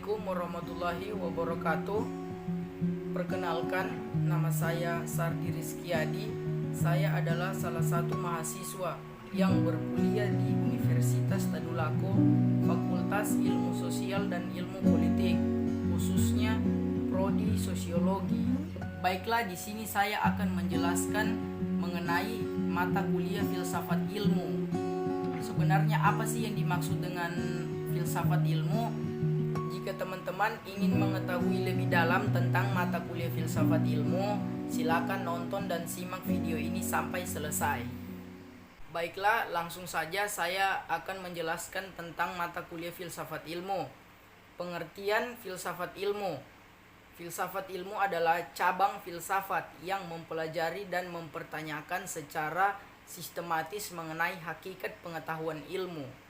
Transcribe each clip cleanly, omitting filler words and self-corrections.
Assalamualaikum warahmatullahi wabarakatuh. Perkenalkan, nama saya Sardi Rizkyadi. Saya adalah salah satu mahasiswa yang berkuliah di Universitas Tadulako, Fakultas Ilmu Sosial dan Ilmu Politik, khususnya prodi Sosiologi. Baiklah, di sini saya akan menjelaskan mengenai mata kuliah Filsafat Ilmu. Sebenarnya apa sih yang dimaksud dengan filsafat ilmu? Jika teman-teman ingin mengetahui lebih dalam tentang mata kuliah filsafat ilmu, silakan nonton dan simak video ini sampai selesai. Baiklah, langsung saja saya akan menjelaskan tentang mata kuliah filsafat ilmu. Pengertian filsafat ilmu. Filsafat ilmu adalah cabang filsafat yang mempelajari dan mempertanyakan secara sistematis mengenai hakikat pengetahuan ilmu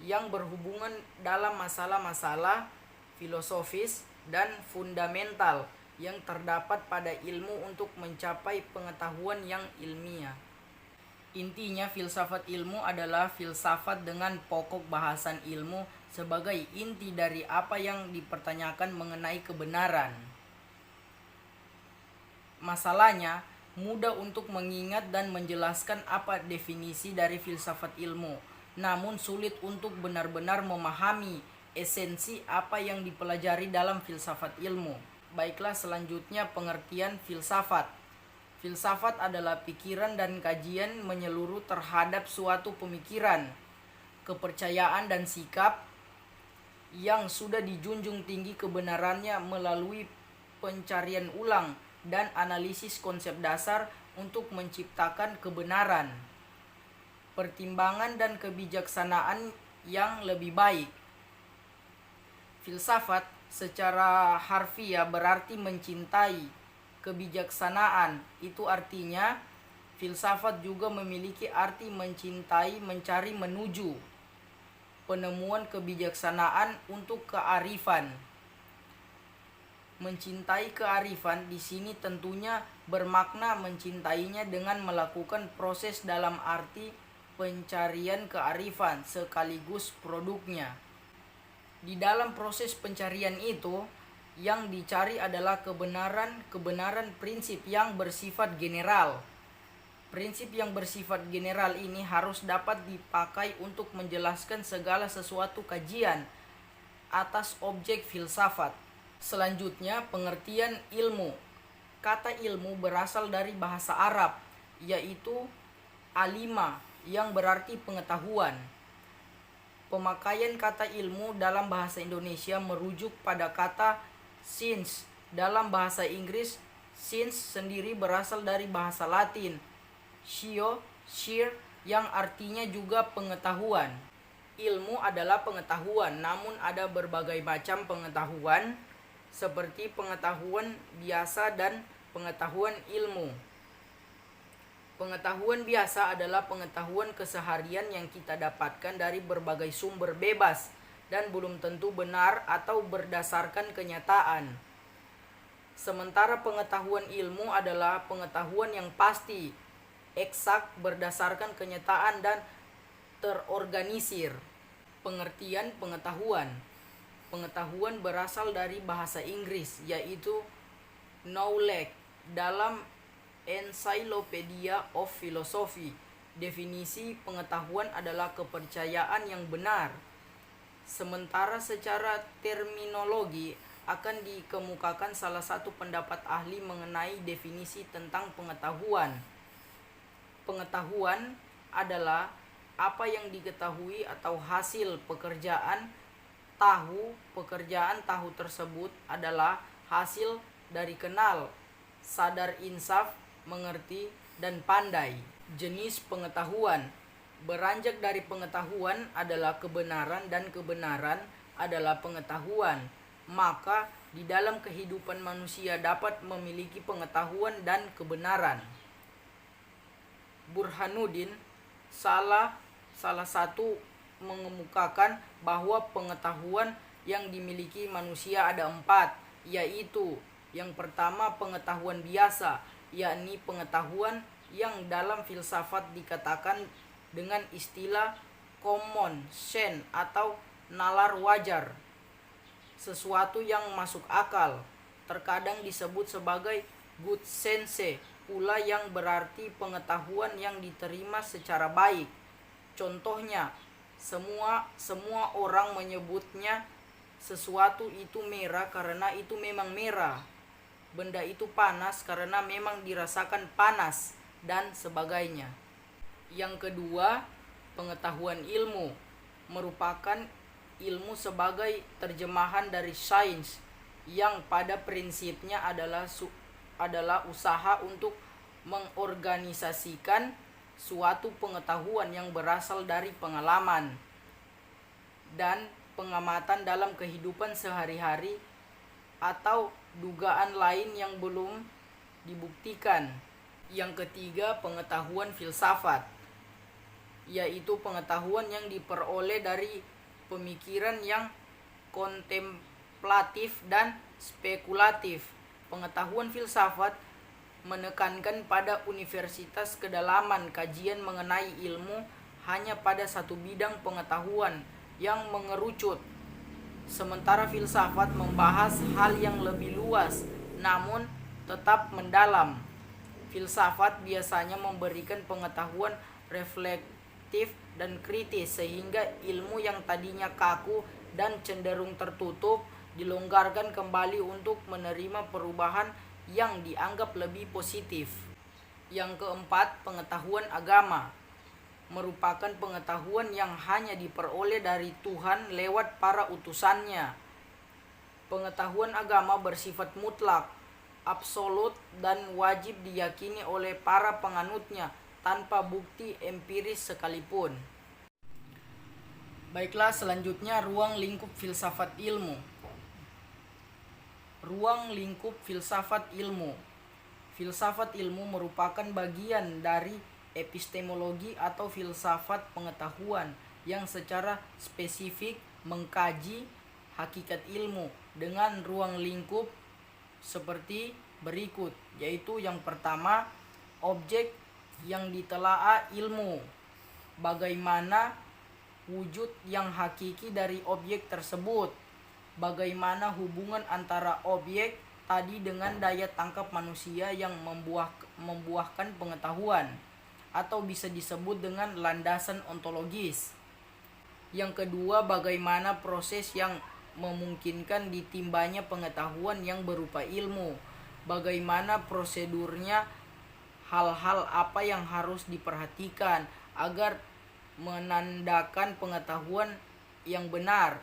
yang berhubungan dalam masalah-masalah filosofis dan fundamental yang terdapat pada ilmu untuk mencapai pengetahuan yang ilmiah. Intinya, filsafat ilmu adalah filsafat dengan pokok bahasan ilmu sebagai inti dari apa yang dipertanyakan mengenai kebenaran. Masalahnya, mudah untuk mengingat dan menjelaskan apa definisi dari filsafat ilmu, namun sulit untuk benar-benar memahami esensi apa yang dipelajari dalam filsafat ilmu. Baiklah, selanjutnya pengertian filsafat. Filsafat adalah pikiran dan kajian menyeluruh terhadap suatu pemikiran, kepercayaan dan sikap yang sudah dijunjung tinggi kebenarannya melalui pencarian ulang dan analisis konsep dasar untuk menciptakan kebenaran, pertimbangan dan kebijaksanaan yang lebih baik. Filsafat secara harfiah berarti mencintai kebijaksanaan. Itu artinya filsafat juga memiliki arti mencintai, mencari, menuju penemuan kebijaksanaan untuk kearifan. Mencintai kearifan di sini tentunya bermakna mencintainya dengan melakukan proses dalam arti pencarian kearifan sekaligus produknya. Di dalam proses pencarian itu, yang dicari adalah kebenaran prinsip yang bersifat general. Prinsip yang bersifat general ini harus dapat dipakai untuk menjelaskan segala sesuatu kajian atas objek filsafat. Selanjutnya, pengertian ilmu. Kata ilmu berasal dari bahasa Arab, yaitu alima, yang berarti pengetahuan. Pemakaian kata ilmu dalam bahasa Indonesia merujuk pada kata science. Dalam bahasa Inggris, science sendiri berasal dari bahasa Latin science, yang artinya juga pengetahuan. Ilmu adalah pengetahuan, namun ada berbagai macam pengetahuan, seperti pengetahuan biasa dan pengetahuan ilmu. Pengetahuan biasa adalah pengetahuan keseharian yang kita dapatkan dari berbagai sumber bebas dan belum tentu benar atau berdasarkan kenyataan. Sementara pengetahuan ilmu adalah pengetahuan yang pasti, eksak, berdasarkan kenyataan dan terorganisir. Pengertian pengetahuan. Pengetahuan berasal dari bahasa Inggris, yaitu knowledge. Dalam Encyclopedia of Philosophy, definisi pengetahuan adalah kepercayaan yang benar. Sementara secara terminologi akan dikemukakan salah satu pendapat ahli mengenai definisi tentang pengetahuan. Pengetahuan adalah apa yang diketahui atau hasil pekerjaan tahu. Pekerjaan tahu tersebut adalah hasil dari kenal, sadar, insaf, mengerti, dan pandai. Jenis pengetahuan. Beranjak dari pengetahuan adalah kebenaran dan kebenaran adalah pengetahuan. Maka di dalam kehidupan manusia dapat memiliki pengetahuan dan kebenaran. Burhanuddin salah satu mengemukakan bahwa pengetahuan yang dimiliki manusia ada 4, yaitu yang pertama pengetahuan biasa, yakni pengetahuan yang dalam filsafat dikatakan dengan istilah common sense atau nalar wajar. sesuatu yang masuk akal. Terkadang disebut sebagai good sense pula, yang berarti pengetahuan yang diterima secara baik. Contohnya, semua orang menyebutnya sesuatu itu merah karena itu memang merah. Benda itu panas karena memang dirasakan panas, dan sebagainya. Yang kedua, pengetahuan ilmu merupakan ilmu sebagai terjemahan dari sains, yang pada prinsipnya adalah usaha untuk mengorganisasikan suatu pengetahuan yang berasal dari pengalaman dan pengamatan dalam kehidupan sehari-hari atau dugaan lain yang belum dibuktikan. Yang ketiga, pengetahuan filsafat, yaitu pengetahuan yang diperoleh dari pemikiran yang kontemplatif dan spekulatif. Pengetahuan filsafat menekankan pada universitas kedalaman kajian mengenai ilmu hanya pada satu bidang pengetahuan yang mengerucut. Sementara filsafat membahas hal yang lebih luas namun tetap mendalam. Filsafat biasanya memberikan pengetahuan reflektif dan kritis, sehingga ilmu yang tadinya kaku dan cenderung tertutup dilonggarkan kembali untuk menerima perubahan yang dianggap lebih positif. Yang keempat, pengetahuan agama merupakan pengetahuan yang hanya diperoleh dari Tuhan lewat para utusannya. Pengetahuan agama bersifat mutlak, absolut, dan wajib diyakini oleh para penganutnya tanpa bukti empiris sekalipun. Baiklah, selanjutnya ruang lingkup filsafat ilmu. Ruang lingkup filsafat ilmu. Filsafat ilmu merupakan bagian dari epistemologi atau filsafat pengetahuan yang secara spesifik mengkaji hakikat ilmu dengan ruang lingkup seperti berikut, yaitu yang pertama, objek yang ditelaah ilmu. Bagaimana wujud yang hakiki dari objek tersebut? Bagaimana hubungan antara objek tadi dengan daya tangkap manusia yang membuahkan pengetahuan, atau bisa disebut dengan landasan ontologis. Yang kedua, bagaimana proses yang memungkinkan ditimbanya pengetahuan yang berupa ilmu. Bagaimana prosedurnya, hal-hal apa yang harus diperhatikan agar menandakan pengetahuan yang benar.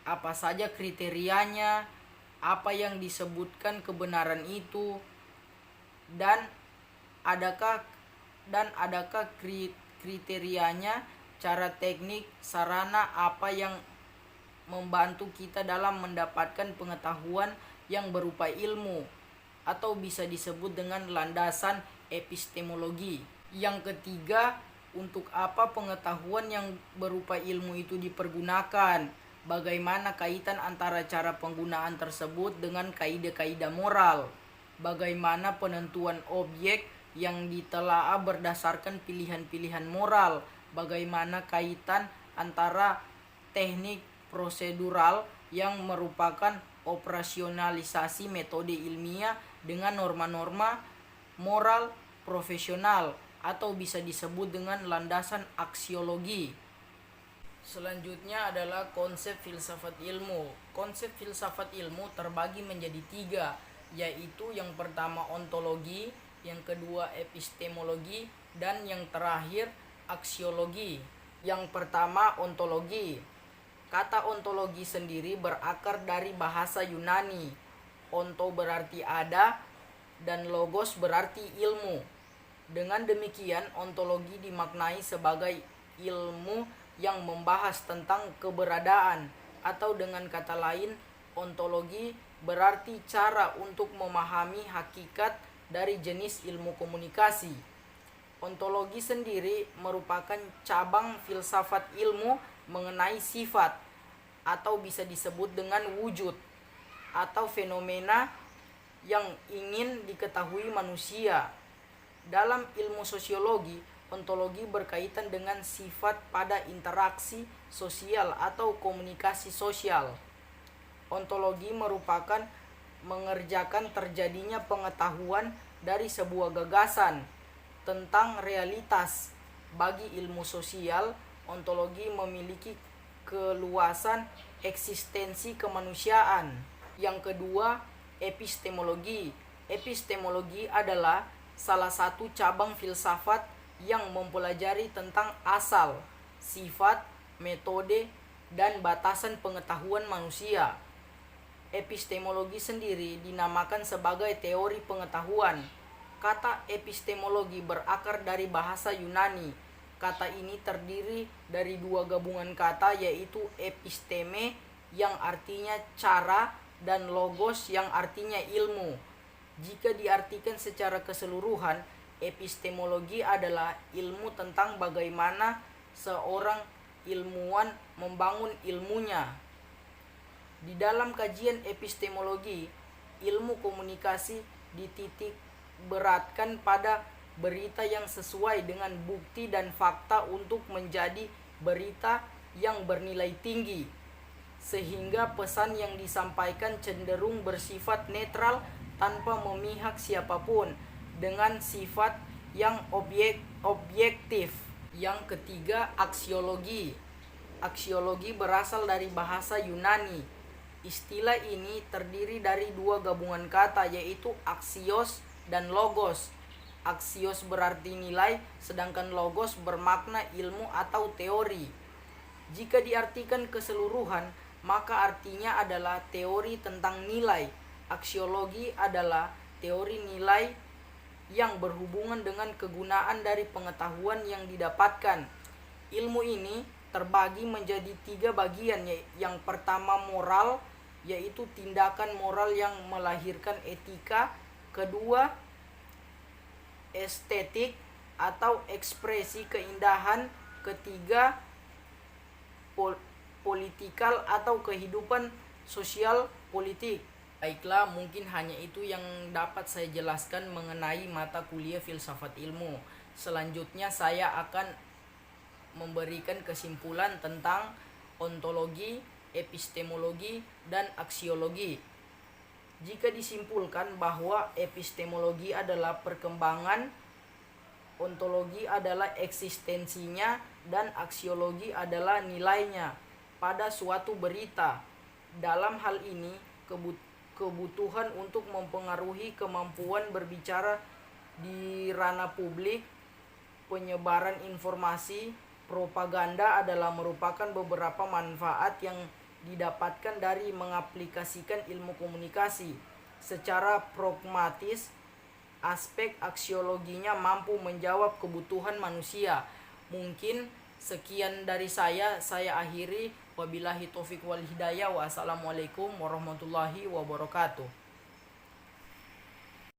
Apa saja kriterianya, apa yang disebutkan kebenaran itu, dan adakah kriterianya, cara teknik, sarana apa yang membantu kita dalam mendapatkan pengetahuan yang berupa ilmu, atau bisa disebut dengan landasan epistemologi. Yang ketiga, untuk apa pengetahuan yang berupa ilmu itu dipergunakan? Bagaimana kaitan antara cara penggunaan tersebut dengan kaidah-kaidah moral? Bagaimana penentuan objek yang ditelaah berdasarkan pilihan-pilihan moral? Bagaimana kaitan antara teknik prosedural yang merupakan operasionalisasi metode ilmiah dengan norma-norma moral profesional, atau bisa disebut dengan landasan aksiologi. Selanjutnya adalah konsep filsafat ilmu. Konsep filsafat ilmu terbagi menjadi 3, yaitu yang pertama ontologi, yang kedua epistemologi, dan yang terakhir aksiologi. Yang pertama, ontologi. Kata ontologi sendiri berakar dari bahasa Yunani. Onto berarti ada dan logos berarti ilmu. Dengan demikian, ontologi dimaknai sebagai ilmu yang membahas tentang keberadaan, atau dengan kata lain, ontologi berarti cara untuk memahami hakikat dari jenis ilmu komunikasi. Ontologi sendiri merupakan cabang filsafat ilmu mengenai sifat, atau bisa disebut dengan wujud atau fenomena yang ingin diketahui manusia. Dalam ilmu sosiologi, ontologi berkaitan dengan sifat pada interaksi sosial atau komunikasi sosial. Ontologi merupakan mengerjakan terjadinya pengetahuan dari sebuah gagasan tentang realitas. Bagi ilmu sosial, ontologi memiliki keluasan eksistensi kemanusiaan. Yang kedua, epistemologi. Epistemologi adalah salah satu cabang filsafat yang mempelajari tentang asal, sifat, metode, dan batasan pengetahuan manusia. Epistemologi sendiri dinamakan sebagai teori pengetahuan. Kata epistemologi berakar dari bahasa Yunani. Kata ini terdiri dari dua gabungan kata, yaitu episteme yang artinya cara dan logos yang artinya ilmu. Jika diartikan secara keseluruhan, epistemologi adalah ilmu tentang bagaimana seorang ilmuwan membangun ilmunya. Di dalam kajian epistemologi, ilmu komunikasi dititik beratkan pada berita yang sesuai dengan bukti dan fakta untuk menjadi berita yang bernilai tinggi, sehingga pesan yang disampaikan cenderung bersifat netral tanpa memihak siapapun, dengan sifat yang objektif. Yang ketiga, aksiologi. Aksiologi berasal dari bahasa Yunani. Istilah ini terdiri dari dua gabungan kata, yaitu aksios dan logos. Aksios berarti nilai, sedangkan logos bermakna ilmu atau teori. Jika diartikan keseluruhan, maka artinya adalah teori tentang nilai. Aksiologi adalah teori nilai yang berhubungan dengan kegunaan dari pengetahuan yang didapatkan. Ilmu ini terbagi menjadi 3 bagian. Yang pertama, moral, yaitu tindakan moral yang melahirkan etika. Kedua, estetik atau ekspresi keindahan. Ketiga, politikal atau kehidupan sosial politik. Baiklah, mungkin hanya itu yang dapat saya jelaskan mengenai mata kuliah filsafat ilmu. Selanjutnya saya akan memberikan kesimpulan tentang ontologi, epistemologi, dan aksiologi. Jika disimpulkan bahwa epistemologi adalah perkembangan, ontologi adalah eksistensinya, dan aksiologi adalah nilainya pada suatu berita. Dalam hal ini, kebutuhan untuk mempengaruhi kemampuan berbicara di ranah publik, penyebaran informasi, propaganda adalah merupakan beberapa manfaat yang didapatkan dari mengaplikasikan ilmu komunikasi. Secara pragmatis, aspek aksiologinya mampu menjawab kebutuhan manusia. Mungkin sekian dari saya akhiri. Wabillahi taufiq wal hidayah. Wassalamualaikum warahmatullahi wabarakatuh.